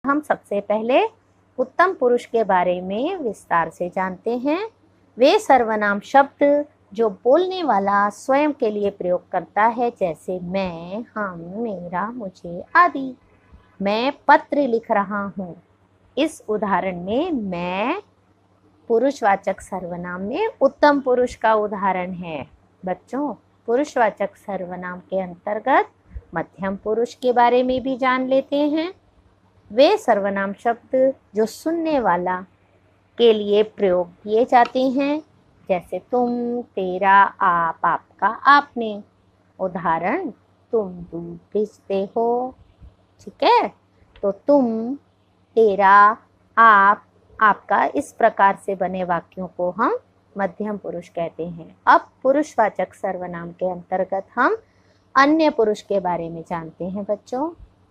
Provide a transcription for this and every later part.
हम सबसे पहले उत्तम पुरुष के बारे में विस्तार से जानते हैं। वे सर्वनाम शब्द जो बोलने वाला स्वयं के लिए प्रयोग करता है, जैसे मैं, हम, मेरा, मुझे आदि। मैं पत्र लिख रहा हूँ। इस उदाहरण में मैं पुरुषवाचक सर्वनाम में उत्तम पुरुष का उदाहरण है। बच्चों, पुरुषवाचक सर्वनाम के अंतर्गत मध्यम पुरुष के बारे में भी जान लेते हैं। वे सर्वनाम शब्द जो सुनने वाला के लिए प्रयोग किए जाते हैं, जैसे तुम, तेरा, आप, आपका, आपने। उदाहरण, तुम दूध बेचते हो। ठीक है, तो तुम, तेरा, आप, आपका, इस प्रकार से बने वाक्यों को हम मध्यम पुरुष कहते हैं। अब पुरुषवाचक सर्वनाम के अंतर्गत हम अन्य पुरुष के बारे में जानते हैं। बच्चों,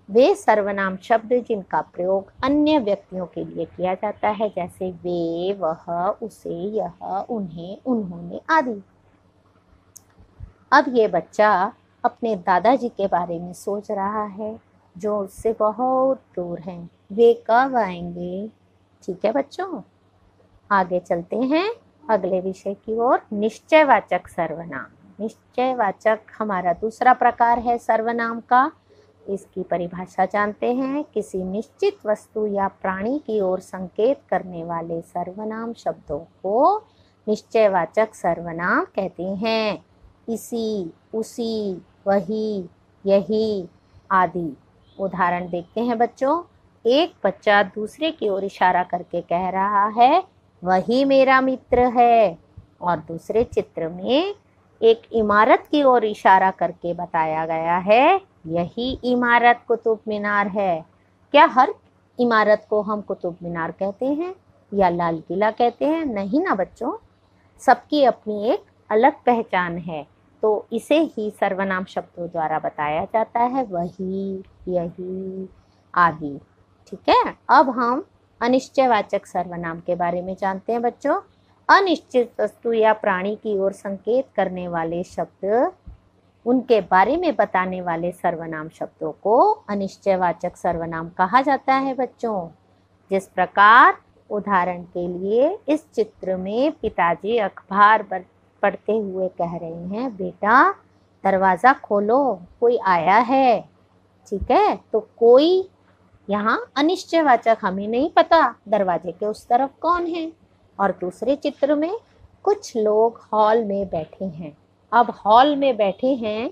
वे सर्वनाम शब्द जिनका प्रयोग अन्य व्यक्तियों के लिए किया जाता है, जैसे वे, वह, उसे, यह, उन्हें, उन्होंने आदि। अब ये बच्चा अपने दादाजी के बारे में सोच रहा है, जो उससे बहुत दूर हैं। वे कब आएंगे? ठीक है बच्चों, आगे चलते हैं अगले विषय की ओर। निश्चयवाचक सर्वनाम। निश्चयवाचक हमारा दूसरा प्रकार है सर्वनाम का। इसकी परिभाषा जानते हैं। किसी निश्चित वस्तु या प्राणी की ओर संकेत करने वाले सर्वनाम शब्दों को निश्चयवाचक सर्वनाम कहते हैं। इसी, उसी, वही, यही आदि। उदाहरण देखते हैं बच्चों। एक बच्चा दूसरे की ओर इशारा करके कह रहा है, वही मेरा मित्र है। और दूसरे चित्र में एक इमारत की ओर इशारा करके बताया गया है, यही इमारत कुतुब मीनार है। क्या हर इमारत को हम कुतुब मीनार कहते हैं या लाल किला कहते हैं? नहीं ना बच्चों, सबकी अपनी एक अलग पहचान है। तो इसे ही सर्वनाम शब्दों द्वारा बताया जाता है, वही, यही आदि। ठीक है, अब हम अनिश्चयवाचक सर्वनाम के बारे में जानते हैं। बच्चों, अनिश्चित वस्तु या प्राणी की ओर संकेत करने वाले शब्द, उनके बारे में बताने वाले सर्वनाम शब्दों को अनिश्चयवाचक सर्वनाम कहा जाता है। बच्चों, जिस प्रकार उदाहरण के लिए इस चित्र में पिताजी अखबार पढ़ते हुए कह रहे हैं, बेटा दरवाज़ा खोलो, कोई आया है। ठीक है, तो कोई यहाँ अनिश्चयवाचक, हमें नहीं पता दरवाजे के उस तरफ कौन है। और दूसरे चित्र में कुछ लोग हॉल में बैठे हैं। अब हॉल में बैठे हैं,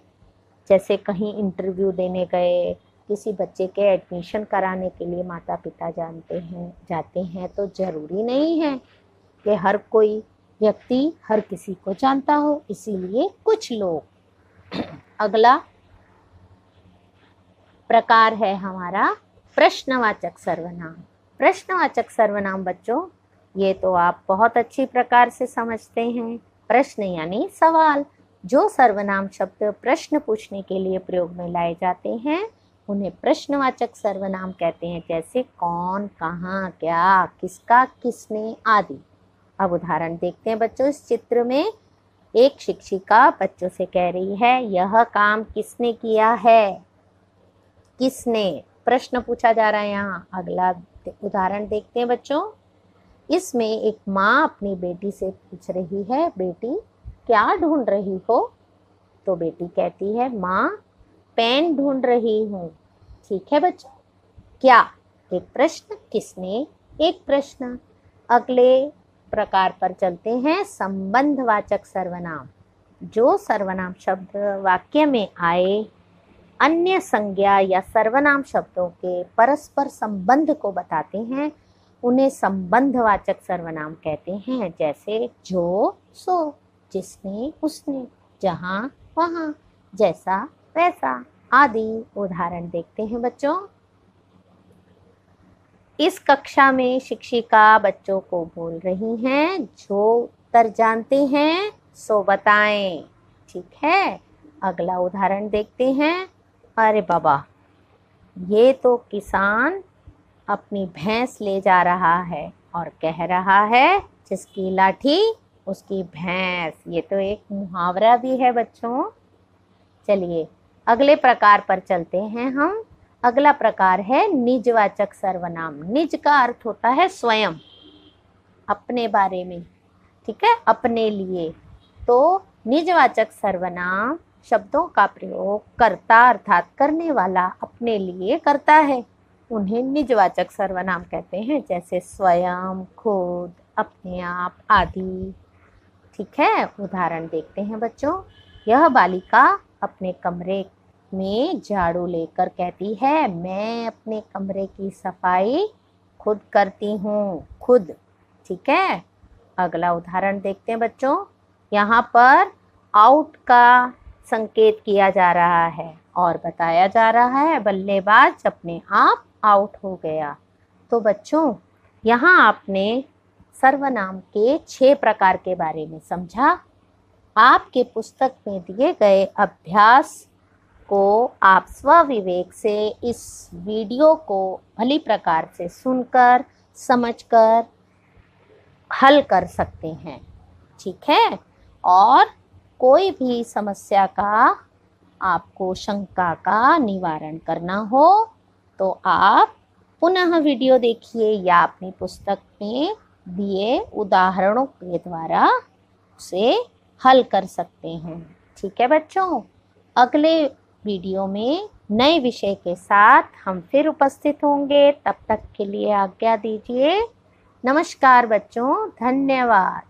जैसे कहीं इंटरव्यू देने गए, किसी बच्चे के एडमिशन कराने के लिए माता पिता जाते हैं, तो ज़रूरी नहीं है कि हर कोई व्यक्ति हर किसी को जानता हो, इसीलिए कुछ लोग। अगला प्रकार है हमारा प्रश्नवाचक सर्वनाम। प्रश्नवाचक सर्वनाम बच्चों, ये तो आप बहुत अच्छी प्रकार से समझते हैं। प्रश्न यानी सवाल। जो सर्वनाम शब्द प्रश्न पूछने के लिए प्रयोग में लाए जाते हैं, उन्हें प्रश्नवाचक सर्वनाम कहते हैं, जैसे कौन, कहाँ, क्या, किसका, किसने आदि। अब उदाहरण देखते हैं बच्चों। इस चित्र में एक शिक्षिका बच्चों से कह रही है, यह काम किसने किया है? किसने, प्रश्न पूछा जा रहा है यहाँ। अगला उदाहरण देखते हैं बच्चों। इसमें एक माँ अपनी बेटी से पूछ रही है, बेटी क्या ढूंढ रही हो? तो बेटी कहती है, माँ पेन ढूंढ रही हूँ। ठीक है बच्चों, क्या एक प्रश्न, किसने एक प्रश्न। अगले प्रकार पर चलते हैं, संबंधवाचक सर्वनाम। जो सर्वनाम शब्द वाक्य में आए अन्य संज्ञा या सर्वनाम शब्दों के परस्पर संबंध को बताते हैं, उन्हें संबंधवाचक सर्वनाम कहते हैं, जैसे जो, सो, जिसने, उसने, जहाँ, वहाँ, जैसा, वैसा आदि। उदाहरण देखते हैं बच्चों। इस कक्षा में शिक्षिका बच्चों को बोल रही हैं, जो उत्तर जानते हैं सो बताएं। ठीक है, अगला उदाहरण देखते हैं। अरे बाबा, ये तो किसान अपनी भैंस ले जा रहा है और कह रहा है, जिसकी लाठी उसकी भैंस। ये तो एक मुहावरा भी है बच्चों। चलिए अगले प्रकार पर चलते हैं हम। अगला प्रकार है निजवाचक सर्वनाम। निज का अर्थ होता है स्वयं, अपने बारे में, ठीक है, अपने लिए। तो निजवाचक सर्वनाम शब्दों का प्रयोग कर्ता अर्थात करने वाला अपने लिए करता है, उन्हें निजवाचक सर्वनाम कहते हैं, जैसे स्वयं, खुद, अपने आप आदि। ठीक है, उदाहरण देखते हैं बच्चों। यह बालिका अपने कमरे में झाड़ू लेकर कहती है, मैं अपने कमरे की सफाई खुद करती हूँ, खुद। ठीक है, अगला उदाहरण देखते हैं बच्चों। यहाँ पर आउट का संकेत किया जा रहा है और बताया जा रहा है बल्लेबाज अपने आप आउट हो गया। तो बच्चों, यहाँ आपने सर्वनाम के 6 प्रकार के बारे में समझा। आपके पुस्तक में दिए गए अभ्यास को आप स्वविवेक से इस वीडियो को भली प्रकार से सुनकर, समझकर हल कर सकते हैं। ठीक है, और कोई भी समस्या का, आपको शंका का निवारण करना हो तो आप पुनः वीडियो देखिए या अपनी पुस्तक में दिए उदाहरणों के द्वारा उसे हल कर सकते हैं। ठीक है बच्चों, अगले वीडियो में नए विषय के साथ हम फिर उपस्थित होंगे। तब तक के लिए आज्ञा दीजिए। नमस्कार बच्चों, धन्यवाद।